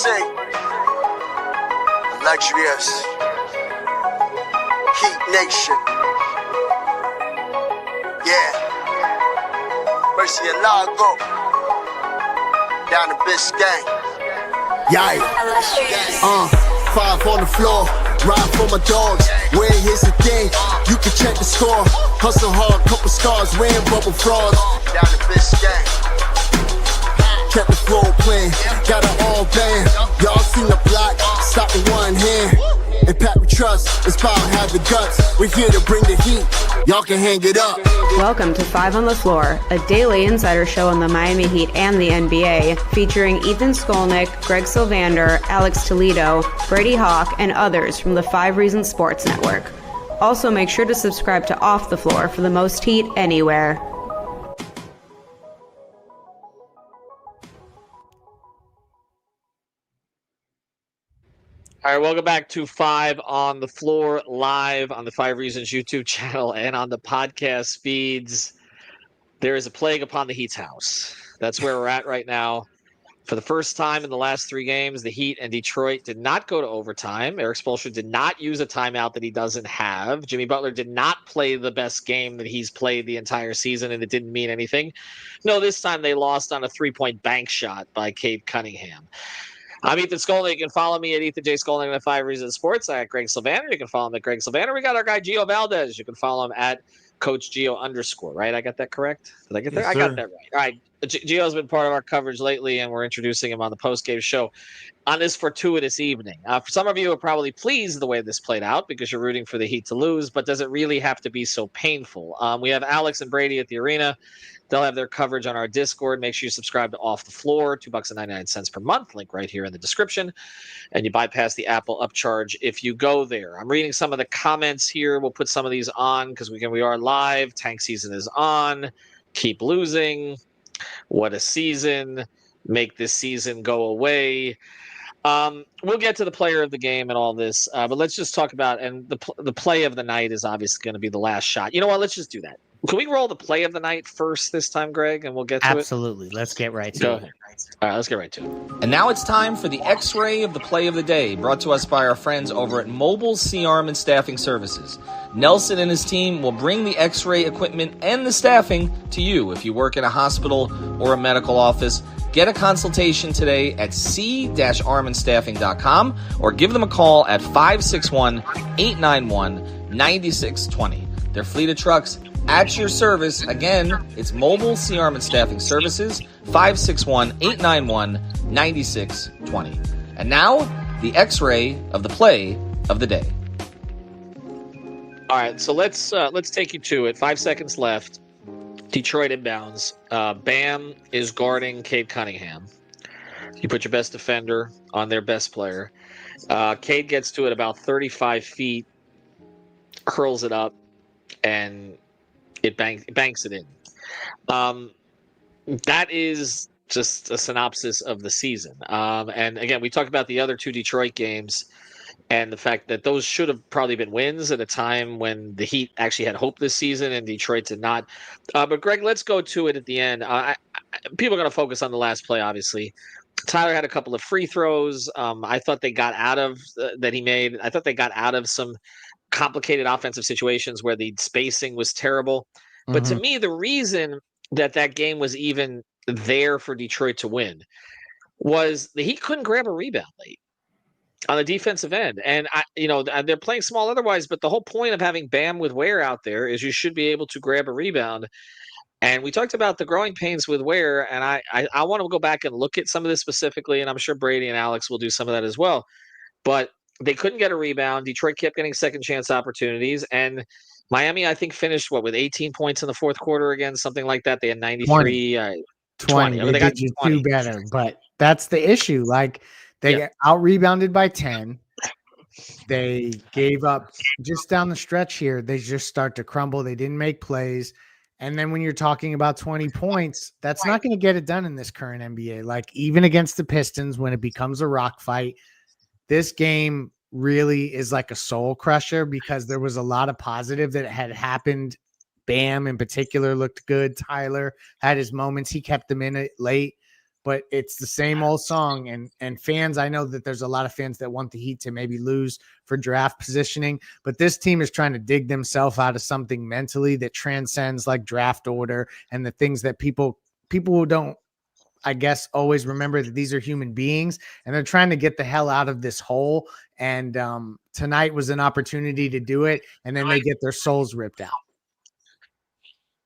Mercy, luxurious, Heat Nation, yeah, Mercy and Lago, down to Biscayne, yeah, 5 on the floor, ride for my dogs, where here's the thing, you can check the score, hustle hard, couple scars, wearing bubble frogs, down to Biscayne. Kept the flow playing, got it all banned. Y'all seen the block, stop with one hand. And Pat we trust, Inspire have the guts. We're here to bring the heat, y'all can hang it up. Welcome to 5 on the Floor, a daily insider show on the Miami Heat and the NBA, featuring Ethan Skolnick, Greg Sylander, Alex Toledo, Brady Hawk, and others from the 5 Reasons Sports Network. Also, make sure to subscribe to Off the Floor for the most heat anywhere. All right, welcome back to 5 on the Floor, live on the 5 Reasons YouTube channel and on the podcast feeds. There is a plague upon the Heat's house. That's where we're at right now. For the first time in the last 3 games, the Heat and Detroit did not go to overtime. Erik Spoelstra did not use a timeout that he doesn't have. Jimmy Butler did not play the best game that he's played the entire season, and it didn't mean anything. No, this time they lost on a 3-point bank shot by Cade Cunningham. I'm Ethan Skolnick. You can follow me at Ethan J. Skolnick at 5 Reasons Sports. I got Greg Sylander. You can follow him at Greg Sylander. We got our guy Geo Valdez. You can follow him at Coach Geo _, right? I got that correct? Did I get that? Yes, I got that right. All right. Geo's been part of our coverage lately, and we're introducing him on the post-game show on this fortuitous evening. For some of you are probably pleased the way this played out because you're rooting for the Heat to lose, but does it really have to be so painful? We have Alex and Brady at the arena. They'll have their coverage on our Discord. Make sure you subscribe to Off the Floor, $2.99 per month. Link right here in the description. And you bypass the Apple upcharge if you go there. I'm reading some of the comments here. We'll put some of these on because we are live. Tank season is on. Keep losing. What a season. Make this season go away. We'll get to the player of the game and all this, but let's just talk about, and the play of the night is obviously going to be the last shot. You know what? Let's just do that. Can we roll the play of the night first this time, Greg, and we'll get to Absolutely. Let's get right to it. All right, let's get right to it. And now it's time for the X-Ray of the Play of the Day, brought to us by our friends over at Mobile C-Arm and Staffing Services. Nelson and his team will bring the X-ray equipment and the staffing to you if you work in a hospital or a medical office. Get a consultation today at c-armandstaffing.com or give them a call at 561-891-9620. Their fleet of trucks at your service. Again, it's Mobile C-Arm and Staffing Services, 561-891-9620. And now, the X-Ray of the Play of the Day. All right, so let's take you to it. 5 seconds left. Detroit inbounds. Bam is guarding Cade Cunningham. You put your best defender on their best player. Cade gets to it about 35 feet, hurls it up, and it banks it in. That is just a synopsis of the season. And again, we talked about the other 2 Detroit games and the fact that those should have probably been wins at a time when the Heat actually had hope this season and Detroit did not. But Greg, let's go to it at the end. People are going to focus on the last play, obviously. Tyler had a couple of free throws. I thought they got out of that he made. I thought they got out of some complicated offensive situations where the spacing was terrible. But to me, the reason that game was even there for Detroit to win was that he couldn't grab a rebound late on the defensive end. And, they're playing small otherwise, but the whole point of having Bam with Ware out there is you should be able to grab a rebound. And we talked about the growing pains with Ware, and I want to go back and look at some of this specifically, and I'm sure Brady and Alex will do some of that as well. But they couldn't get a rebound. Detroit kept getting second chance opportunities, and Miami, I think, finished with 18 points in the fourth quarter again, something like that. They had 93, 20. I mean, they got 20. Do better, but that's the issue. Like, they get out-rebounded by 10. They gave up just down the stretch here. They just start to crumble. They didn't make plays. And then when you're talking about 20 points, that's not going to get it done in this current NBA. Like, even against the Pistons, when it becomes a rock fight, this game really is like a soul crusher because there was a lot of positive that had happened. Bam in particular looked good. Tyler had his moments. He kept them in it late. but it's the same old song. And fans, I know that there's a lot of fans that want the Heat to maybe lose for draft positioning, but this team is trying to dig themselves out of something mentally that transcends like draft order and the things that people who don't, I guess, always remember that these are human beings, and they're trying to get the hell out of this hole. And tonight was an opportunity to do it, and then they get their souls ripped out.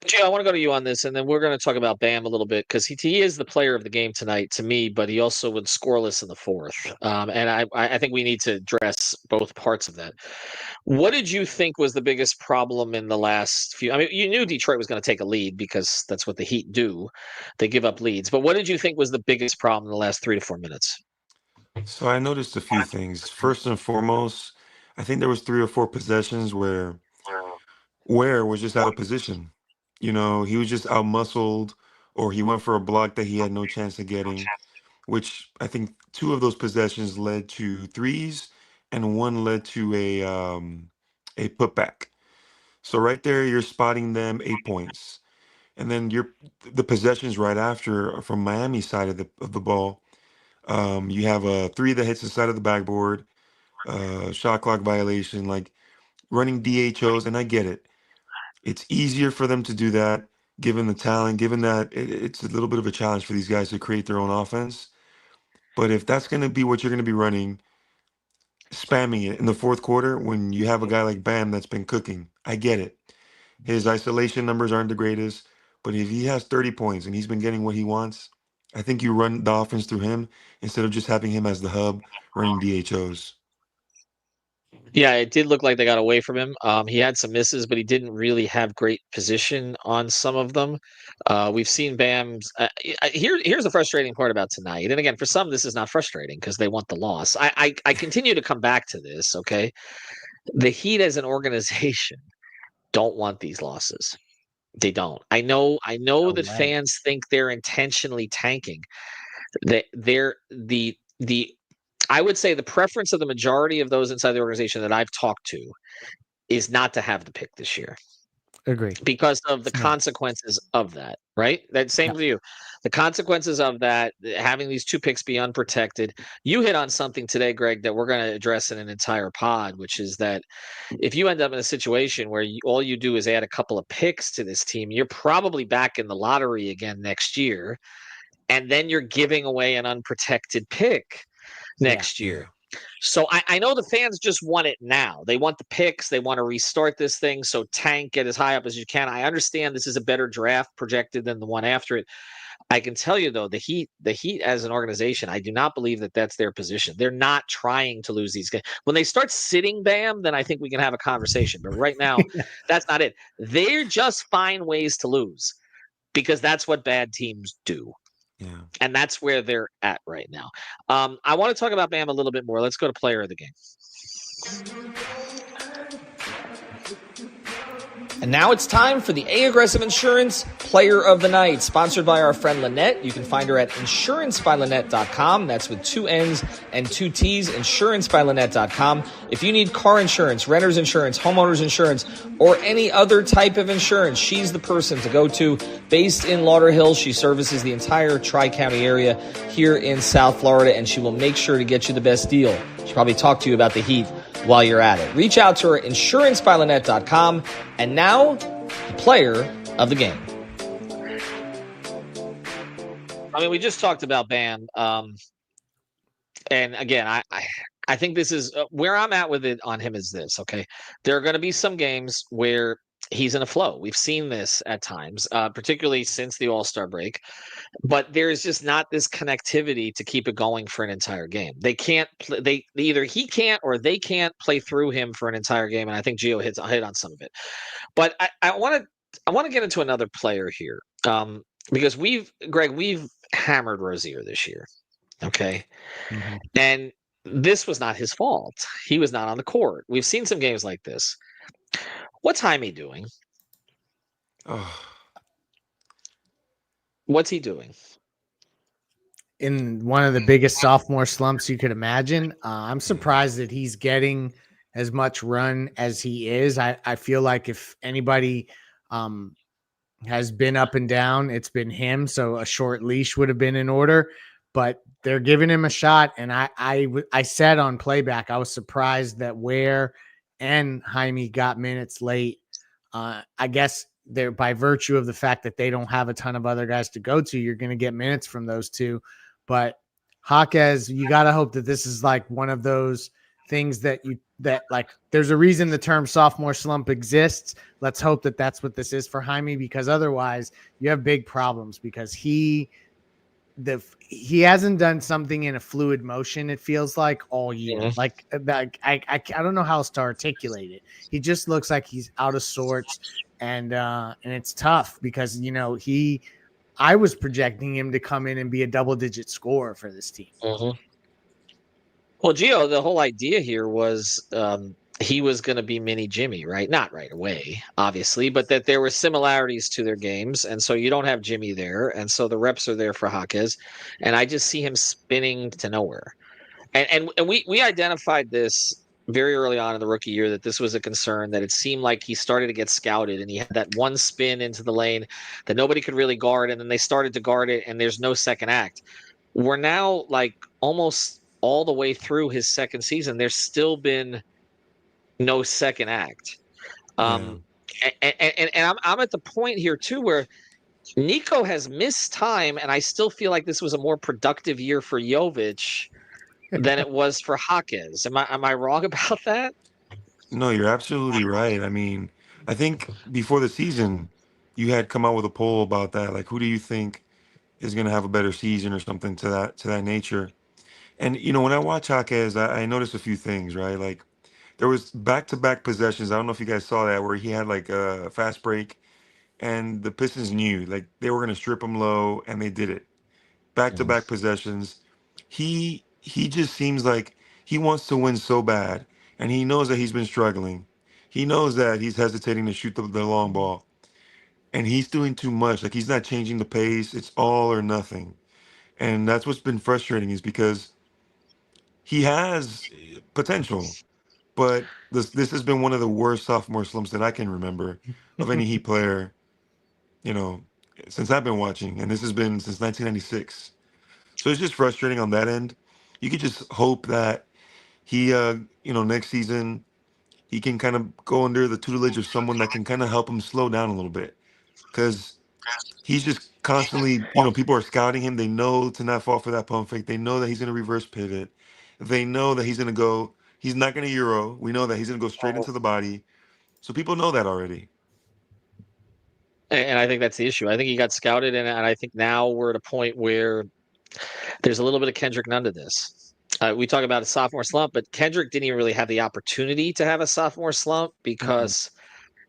Gio, I want to go to you on this, and then we're going to talk about Bam a little bit because he is the player of the game tonight to me, but he also went scoreless in the fourth. And I think we need to address both parts of that. What did you think was the biggest problem in the last few? I mean, you knew Detroit was going to take a lead because that's what the Heat do. They give up leads. But what did you think was the biggest problem in the last 3 to 4 minutes? So I noticed a few things. First and foremost, I think there was 3 or 4 possessions where Ware was just out of position. You know, he was just out-muscled, or he went for a block that he had no chance of getting, which I think 2 of those possessions led to threes and 1 led to a putback. So right there, you're spotting them 8 points. And then the possessions right after from Miami's side of the ball, you have a 3 that hits the side of the backboard, shot clock violation, like running DHOs, and I get it. It's easier for them to do that, given the talent, given that it's a little bit of a challenge for these guys to create their own offense. But if that's going to be what you're going to be running, spamming it in the fourth quarter when you have a guy like Bam that's been cooking, I get it. His isolation numbers aren't the greatest, but if he has 30 points and he's been getting what he wants, I think you run the offense through him instead of just having him as the hub running DHOs. Yeah, it did look like they got away from him. He had some misses, but he didn't really have great position on some of them. We've seen Bam's. Here's the frustrating part about tonight. And again, for some, this is not frustrating because they want the loss. I continue to come back to this. Okay, the Heat as an organization don't want these losses. They don't. I know that fans think they're intentionally tanking. That they're the I would say the preference of the majority of those inside the organization that I've talked to is not to have the pick this year. Agree. Because of the consequences of that, right? That same for you. The consequences of that, having these 2 picks be unprotected. You hit on something today, Greg, that we're going to address in an entire pod, which is that if you end up in a situation where all you do is add a couple of picks to this team, you're probably back in the lottery again next year. And then you're giving away an unprotected pick next year. So I know the fans just want it now. They want the picks. They want to restart this thing. So tank, get as high up as you can. I understand this is a better draft projected than the one after it. I can tell you, though, the Heat as an organization, I do not believe that that's their position. They're not trying to lose these games. When they start sitting Bam, then I think we can have a conversation. But right now, that's not it. They just find ways to lose because that's what bad teams do. Yeah. And that's where they're at right now. I want to talk about Bam a little bit more. Let's go to player of the game. And now it's time for the A-Aggressive Insurance Player of the Night, sponsored by our friend Lynette. You can find her at insurancebylynette.com. That's with 2 N's and 2 T's, insurancebylynette.com. If you need car insurance, renter's insurance, homeowner's insurance, or any other type of insurance, she's the person to go to. Based in Lauderhill, she services the entire Tri-County area here in South Florida, and she will make sure to get you the best deal. She'll probably talk to you about the Heat while you're at it. Reach out to her, insurancebylynette.com. And now, the player of the game. I mean, we just talked about Bam. And again, I think this is where I'm at with it on him is this, okay? There are going to be some games where he's in a flow. We've seen this at times, particularly since the All-Star break. But there's just not this connectivity to keep it going for an entire game. They can't. Either he can't or they can't play through him for an entire game. And I think Geo hit on some of it. But I want to get into another player here because we've hammered Rozier this year, okay, and this was not his fault. He was not on the court. We've seen some games like this. What's Jaime doing? Oh. What's he doing? In one of the biggest sophomore slumps you could imagine. I'm surprised that he's getting as much run as he is. I feel like if anybody has been up and down. It's been him, so a short leash would have been in order, but they're giving him a shot. And I said on playback, I was surprised that Ware and Jaime got minutes late. I guess they're by virtue of the fact that they don't have a ton of other guys to go to, you're going to get minutes from those two. But Jaquez, you got to hope that this is like one of those things that like there's a reason the term sophomore slump exists. Let's hope that that's what this is for Jaime, because otherwise you have big problems, because he hasn't done something in a fluid motion, it feels like, all year. Mhm. Like I don't know how else to articulate it. He just looks like he's out of sorts, and it's tough because I was projecting him to come in and be a double-digit scorer for this team. Mm-hmm. Well, Gio, the whole idea here was he was going to be mini Jimmy, right? Not right away, obviously, but that there were similarities to their games. And so you don't have Jimmy there. And so the reps are there for Jaquez. And I just see him spinning to nowhere. And we identified this very early on in the rookie year, that this was a concern, that it seemed like he started to get scouted and he had that one spin into the lane that nobody could really guard. And then they started to guard it and there's no second act. We're now like almost all the way through his second season. There's still been no second act. And I'm at the point here too where Nico has missed time, and I still feel like this was a more productive year for Jovic than it was for Jaquez. Am I wrong about that? No, you're absolutely right. I mean, I think before the season, you had come out with a poll about that. Like, who do you think is going to have a better season or something to that nature? And when I watch Jaquez, I noticed a few things, right? Like, there was back-to-back possessions. I don't know if you guys saw that, where he had like a fast break, and the Pistons knew like they were going to strip him low, and they did it. Back-to-back possessions. He just seems like he wants to win so bad, and he knows that he's been struggling. He knows that he's hesitating to shoot the long ball, and he's doing too much. Like, he's not changing the pace. It's all or nothing, and that's what's been frustrating, is because he has potential, but this has been one of the worst sophomore slumps that I can remember of any Heat player, since I've been watching, and this has been since 1996. So it's just frustrating on that end. You could just hope that he, next season, he can kind of go under the tutelage of someone that can kind of help him slow down a little bit, because he's just constantly, people are scouting him. They know to not fall for that pump fake. They know that he's going to reverse pivot. They know that he's going to go. He's not going to Euro. We know that he's going to go straight into the body. So people know that already. And I think that's the issue. I think he got scouted, and I think now we're at a point where there's a little bit of Kendrick Nunn to this. We talk about a sophomore slump, but Kendrick didn't even really have the opportunity to have a sophomore slump because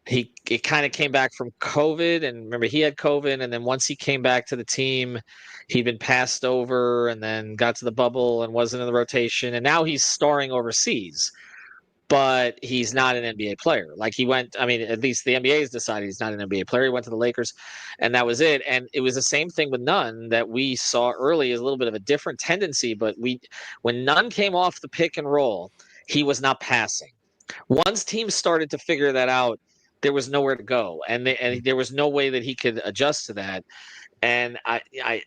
it kind of came back from COVID. And remember, he had COVID, and then once he came back to the team, he'd been passed over and then got to the bubble and wasn't in the rotation. And now he's starring overseas, but he's not an NBA player. Like, he went, I mean, at least the NBA has decided he's not an NBA player. He went to the Lakers, and that was it. And it was the same thing with Nunn that we saw early, is a little bit of a different tendency. But when Nunn came off the pick and roll, he was not passing. Once teams started to figure that out, there was nowhere to go, and there was no way that he could adjust to that. And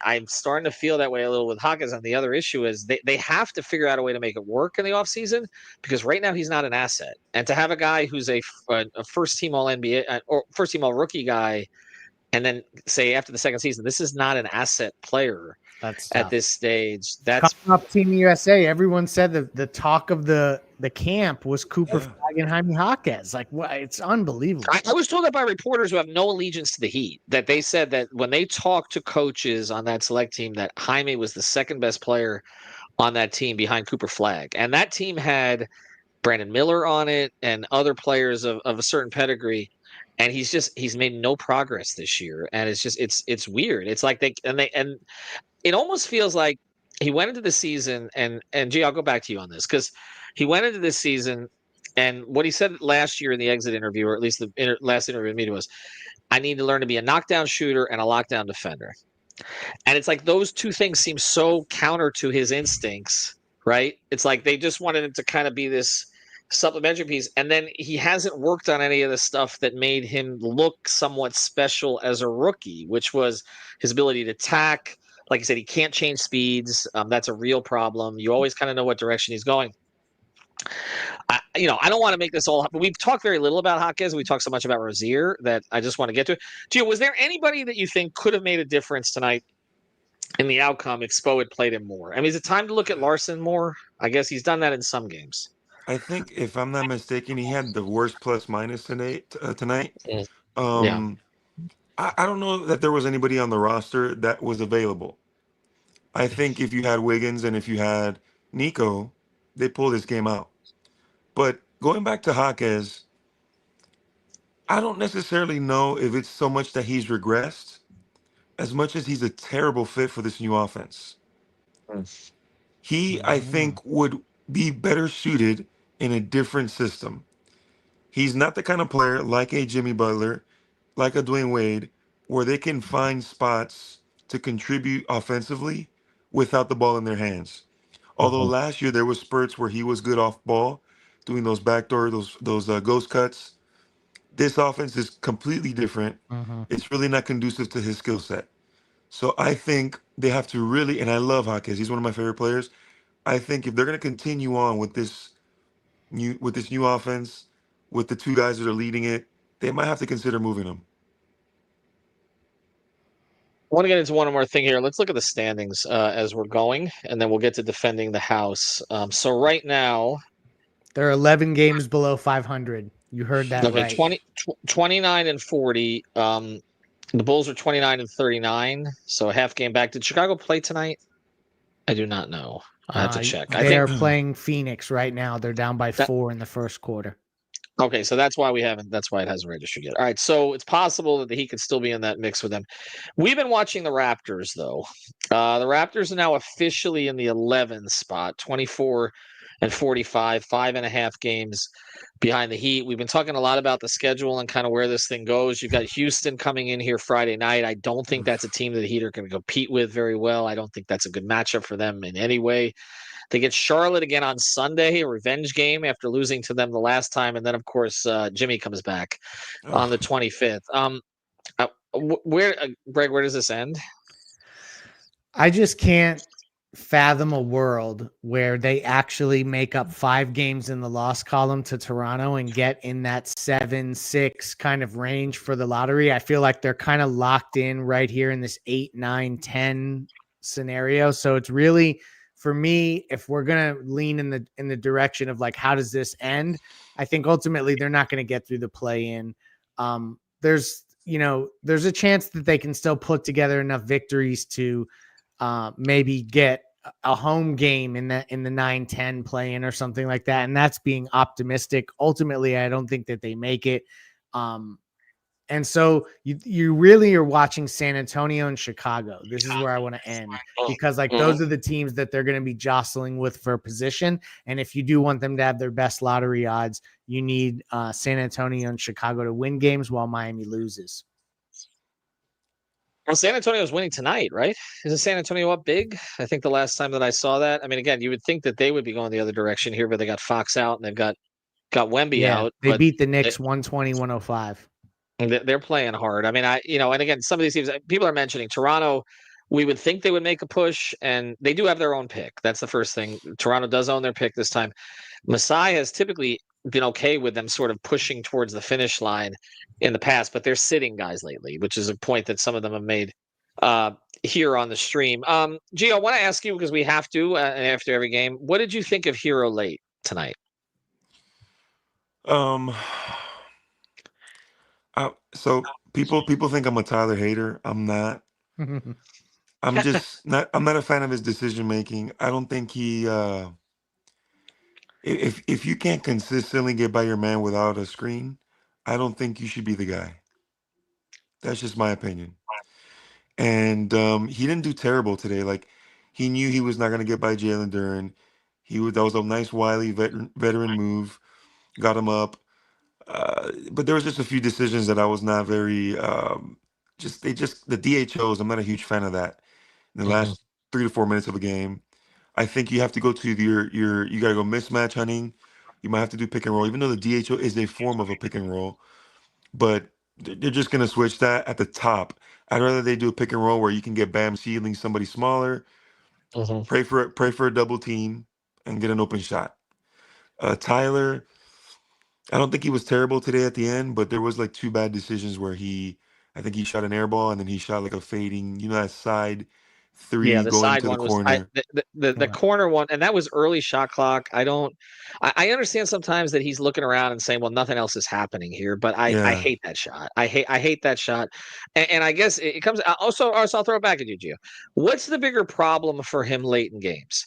I'm starting to feel that way a little with Jaquez. And the other issue is they have to figure out a way to make it work in the offseason, because right now he's not an asset. And to have a guy who's a first-team All-NBA or first-team All-Rookie guy, and then say after the second season, this is not an asset player at this stage. That's coming up Team USA. Everyone said that the talk of the camp was Cooper Flag and Jaime Jaquez. Like, what? It's unbelievable. I was told that by reporters who have no allegiance to the Heat, that they said that when they talked to coaches on that select team, that Jaime was the second best player on that team behind Cooper Flag. And that team had Brandon Miller on it and other players of a certain pedigree. And he's made no progress this year. And it's weird. It's like and it almost feels like he went into the season, and G, I'll go back to you on this, because he went into this season, and what he said last year in the exit interview, or at least the last interview with me, was, I need to learn to be a knockdown shooter and a lockdown defender. And it's like those two things seem so counter to his instincts, right? It's like they just wanted him to kind of be this supplementary piece. And then he hasn't worked on any of the stuff that made him look somewhat special as a rookie, which was his ability to tack. Like I said, he can't change speeds. That's a real problem. You always kind of know what direction he's going. I don't want to make this all, but we've talked very little about Jaquez. We talked so much about Rozier that I just want to get to it. Gio, was there anybody that you think could have made a difference tonight in the outcome if Spo had played him more? I mean, is it time to look at Larson more? I guess he's done that in some games. I think, if I'm not mistaken, he had the worst plus minus tonight. Yeah. I don't know that there was anybody on the roster that was available. I think if you had Wiggins and if you had Nico, they pull this game out. But going back to Jaquez, I don't necessarily know if it's so much that he's regressed as much as he's a terrible fit for this new offense. He, I think, would be better suited in a different system. He's not the kind of player like a Jimmy Butler, like a Dwayne Wade, where they can find spots to contribute offensively without the ball in their hands. Although last year there was spurts where he was good off ball, doing those backdoor, those ghost cuts. This offense is completely different. It's really not conducive to his skill set. So I think they have to really, and I love Jaquez. He's one of my favorite players. I think if they're going to continue on with this new offense, with the two guys that are leading it, they might have to consider moving him. I want to get into one more thing here. Let's look at the standings as we're going, and then we'll get to defending the house. So right now, they're 11 games below 500. You heard that right. 29 and 40. The Bulls are 29 and 39, so a half game back. Did Chicago play tonight? I do not know. I have to check. They are playing Phoenix right now. They're down by 4 in the first quarter. Okay, so that's why that's why it hasn't registered yet. All right, so it's possible that he could still be in that mix with them. We've been watching the Raptors, though. The Raptors are now officially in the 11th spot, 24 and 45, 5.5 games behind the Heat. We've been talking a lot about the schedule and kind of where this thing goes. You've got Houston coming in here Friday night. I don't think that's a team that the Heat are going to compete with very well. I don't think that's a good matchup for them in any way. They get Charlotte again on Sunday, a revenge game after losing to them the last time. And then, of course, Jimmy comes back on the 25th. Greg, where does this end? I just can't fathom a world where they actually make up 5 games in the loss column to Toronto and get in that 7-6 kind of range for the lottery. I feel like they're kind of locked in right here in this 8, 9, 10 scenario. So it's really, for me, if we're going to lean in the direction of like, how does this end? I think ultimately they're not going to get through the play-in. There's a chance that they can still put together enough victories to maybe get a home game in the 9-10 play-in or something like that. And that's being optimistic. Ultimately, I don't think that they make it. And so you really are watching San Antonio and Chicago. This is where I want to end, because like those are the teams that they're going to be jostling with for position. And if you do want them to have their best lottery odds, you need San Antonio and Chicago to win games while Miami loses. Well, San Antonio is winning tonight, right? Isn't San Antonio up big? I think the last time that I saw that. I mean, again, you would think that they would be going the other direction here, but they got Fox out and they've got Wemby out. They beat the Knicks 120-105. They're playing hard. I mean, and again, some of these teams, people are mentioning Toronto. We would think they would make a push, and they do have their own pick. That's the first thing. Toronto does own their pick this time. Masai has typically been okay with them sort of pushing towards the finish line in the past, but they're sitting guys lately, which is a point that some of them have made here on the stream. Gio, I want to ask you, because we have to after every game, what did you think of Herro late tonight? So people think I'm a Tyler hater. I'm not. I'm just not. I'm not a fan of his decision making. I don't think he. If you can't consistently get by your man without a screen, I don't think you should be the guy. That's just my opinion. And he didn't do terrible today. Like, he knew he was not going to get by Jalen Duren. That was a nice wily veteran move, got him up. But there was just a few decisions that I was not very the DHOs. I'm not a huge fan of that in the last 3 to 4 minutes of a game. I think you have to go to you got to go mismatch hunting, You might have to do pick and roll, even though the DHO is a form of a pick and roll. But they're just going to switch that at the top. I'd rather they do a pick and roll where you can get Bam sealing somebody smaller, pray for a double team, and get an open shot. Tyler, I don't think he was terrible today at the end, but there was like 2 bad decisions where I think he shot an air ball and then he shot like a fading, that side 3 Yeah, the going side to the one was corner. the corner one, and that was early shot clock. I understand sometimes that he's looking around and saying, "Well, nothing else is happening here," but I Yeah. hate that shot. I hate that shot, and I guess it comes also. I'll throw it back at you, Gio. What's the bigger problem for him late in games?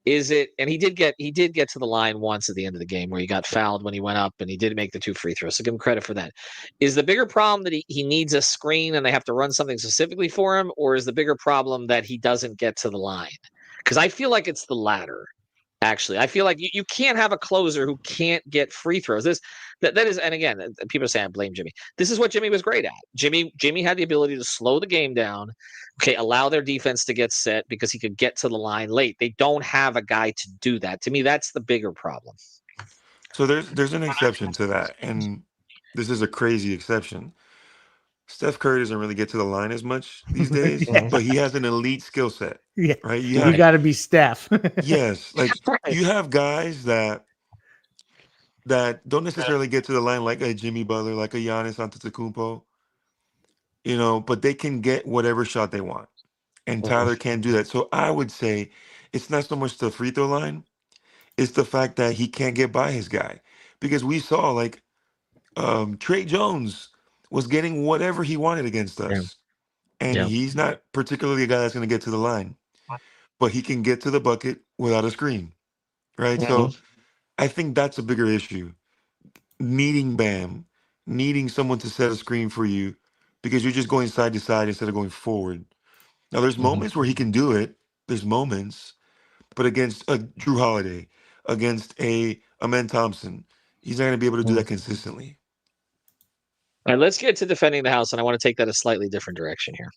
Is it, and he did get to the line once at the end of the game where he got fouled when he went up and he did make the 2 free throws. So give him credit for that. Is the bigger problem that he needs a screen and they have to run something specifically for him, or is the bigger problem that he doesn't get to the line? Because I feel like it's the latter. Actually, I feel like you can't have a closer who can't get free throws. That is, and again, people say I blame Jimmy. This is what Jimmy was great at. Jimmy had the ability to slow the game down, allow their defense to get set because he could get to the line late. They don't have a guy to do that. To me, that's the bigger problem. So there's an exception to that, and this is a crazy exception. Steph Curry doesn't really get to the line as much these days, but he has an elite skill set, Yeah. right? You got to be Steph. Yes, like you have guys that don't necessarily get to the line like a Jimmy Butler, like a Giannis Antetokounmpo, but they can get whatever shot they want, and Tyler can't do that. So I would say it's not so much the free throw line; it's the fact that he can't get by his guy, because we saw like Trey Jones was getting whatever he wanted against us. And he's not particularly a guy that's going to get to the line, but he can get to the bucket without a screen, right? So I think that's a bigger issue. Needing Bam, needing someone to set a screen for you because you're just going side to side instead of going forward. Now, there's moments where he can do it. There's moments, but against a Drew Holiday, against a Amen Thompson, he's not going to be able to do that consistently. All right, let's get to defending the house, and I want to take that a slightly different direction here.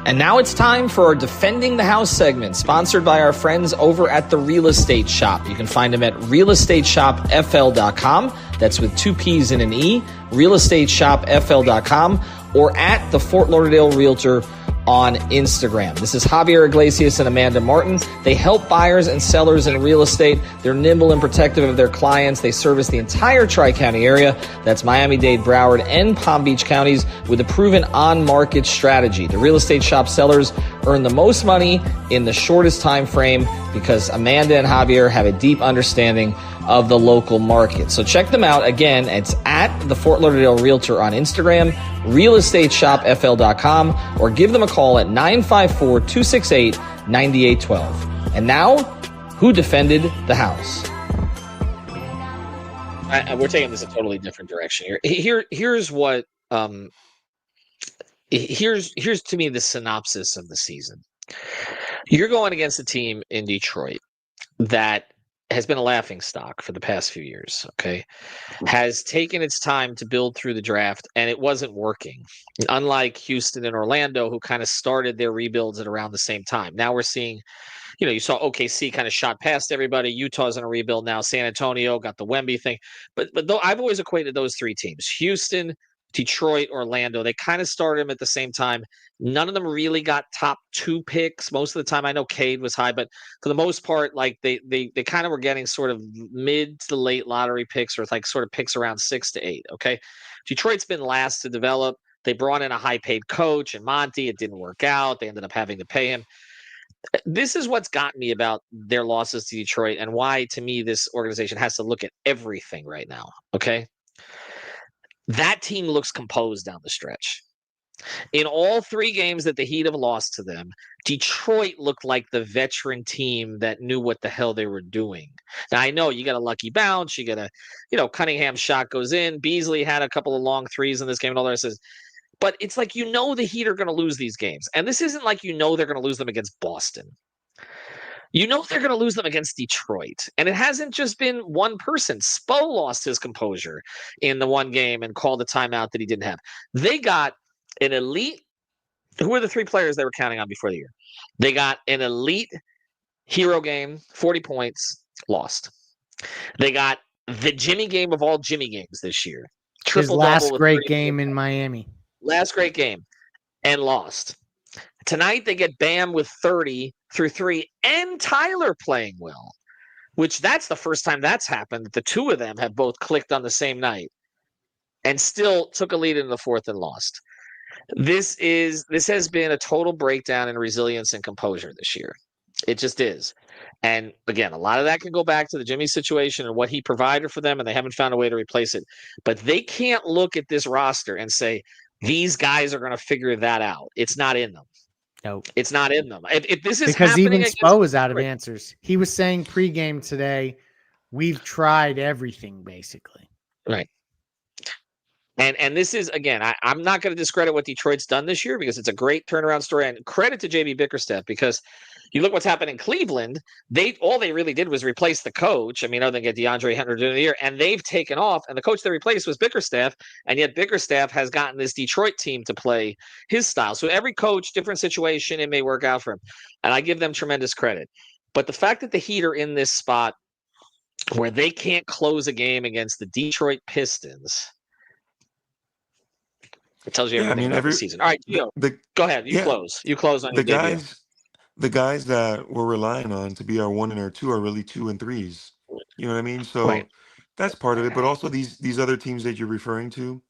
And now it's time for our Defending the House segment, sponsored by our friends over at The Real Estate Shop. You can find them at realestateshopfl.com. That's with 2 P's and an E, realestateshopfl.com, or at the Fort Lauderdale Realtor on Instagram. This is Javier Iglesias and Amanda Martin. They help buyers and sellers in real estate. They're nimble and protective of their clients. They service the entire Tri-County area. That's Miami-Dade, Broward, and Palm Beach counties with a proven on-market strategy. The Real Estate Shop sellers earn the most money in the shortest time frame because Amanda and Javier have a deep understanding of the local market. So check them out. Again, it's at the Fort Lauderdale Realtor on Instagram, realestateshopfl.com, or give them a call at 954-268-9812. And now, who defended the house? We're taking this a totally different direction here. Here's what here's to me the synopsis of the season. You're going against a team in Detroit that has been a laughingstock for the past few years, has taken its time to build through the draft, and it wasn't working. Unlike Houston and Orlando, who kind of started their rebuilds at around the same time. Now we're seeing, you saw OKC kind of shot past everybody. Utah's in a rebuild now. San Antonio got the Wemby thing. But though I've always equated those 3 teams, Houston, Detroit, Orlando, they kind of started them at the same time. None of them really got top 2 picks. Most of the time, I know Cade was high, but for the most part, like they kind of were getting sort of mid to late lottery picks, or like sort of picks around 6 to 8. Detroit's been last to develop. They brought in a high-paid coach and Monty. It didn't work out. They ended up having to pay him. This is what's got me about their losses to Detroit, and why, to me, this organization has to look at everything right now. That team looks composed down the stretch. In all 3 games that the Heat have lost to them, Detroit looked like the veteran team that knew what the hell they were doing. Now, I know you got a lucky bounce. You got Cunningham shot goes in. Beasley had a couple of long threes in this game and all the rest. But it's like, the Heat are going to lose these games. And this isn't like they're going to lose them against Boston. They're going to lose them against Detroit. And it hasn't just been one person. Spo lost his composure in the one game and called a timeout that he didn't have. They got an elite. Who are the 3 players they were counting on before the year? They got an elite Herro game, 40 points, lost. They got the Jimmy game of all Jimmy games this year. His Triple-double last with great 30 game in Miami. Last great game, and lost. Tonight, they get Bam with 30 through 3, and Tyler playing well, which that's the first time that's happened. The two of them have both clicked on the same night and still took a lead in the fourth and lost. This has been a total breakdown in resilience and composure this year. It just is. And again, a lot of that can go back to the Jimmy situation and what he provided for them, and they haven't found a way to replace it. But they can't look at this roster and say, these guys are going to figure that out. It's not in them. No, it's not in them. If this is because happening even Spo was out of answers. He was saying pregame today, we've tried everything basically. Right. And this is, again, I'm not going to discredit what Detroit's done this year because it's a great turnaround story. And credit to JB Bickerstaff, because you look what's happened in Cleveland. All they really did was replace the coach. I mean, other than get DeAndre Hunter during the year, and they've taken off. And the coach they replaced was Bickerstaff, and yet Bickerstaff has gotten this Detroit team to play his style. So every coach, different situation, it may work out for him. And I give them tremendous credit. But the fact that the Heat are in this spot where they can't close a game against the Detroit Pistons, it tells you everything about the season. All right, Gio, go ahead. You close. You close on your debut. The guys that we're relying on to be our 1 and our 2 are really 2 and 3s. You know what I mean? So that's part of it. But also these other teams that you're referring to,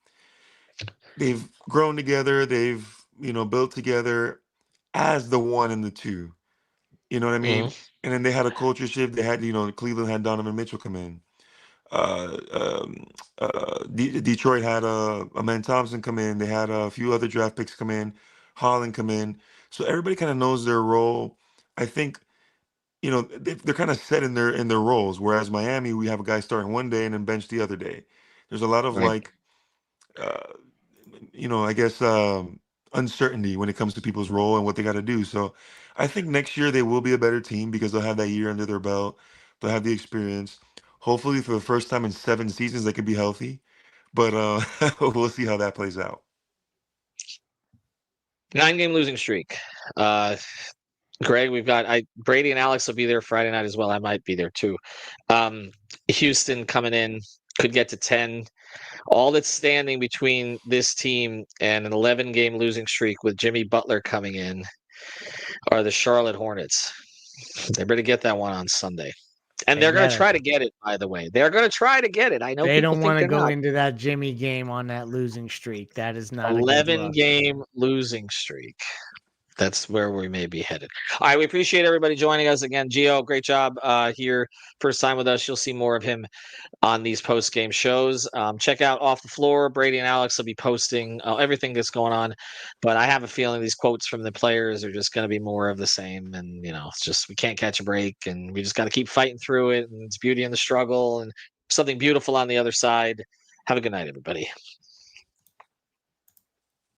they've grown together. They've built together as the 1 and the 2. You know what I mean? Mm-hmm. And then they had a culture shift. They had Cleveland had Donovan Mitchell come in. Detroit had Amen Thompson come in. They had a few other draft picks come in, Holland come in. So everybody kind of knows their role. I think, they're kind of set in their roles. Whereas Miami, we have a guy starting one day and then bench the other day. There's a lot of I guess uncertainty when it comes to people's role and what they got to do. So I think next year they will be a better team because they'll have that year under their belt. They'll have the experience. Hopefully, for the first time in 7 seasons, they could be healthy. But we'll see how that plays out. 9-game losing streak. Greg, we've got Brady and Alex will be there Friday night as well. I might be there too. Houston coming in, could get to 10. All that's standing between this team and an 11-game losing streak with Jimmy Butler coming in are the Charlotte Hornets. They better get that one on Sunday. And they're going to try to get it, by the way. They're going to try to get it. I know they don't want to go into that Jimmy game on that losing streak. That is not 11-game losing streak. That's where we may be headed. All right, we appreciate everybody joining us again. Gio, great job here. First time with us. You'll see more of him on these post-game shows. Check out Off the Floor. Brady and Alex will be posting everything that's going on. But I have a feeling these quotes from the players are just going to be more of the same. And, it's just we can't catch a break. And we just got to keep fighting through it. And it's beauty in the struggle and something beautiful on the other side. Have a good night, everybody.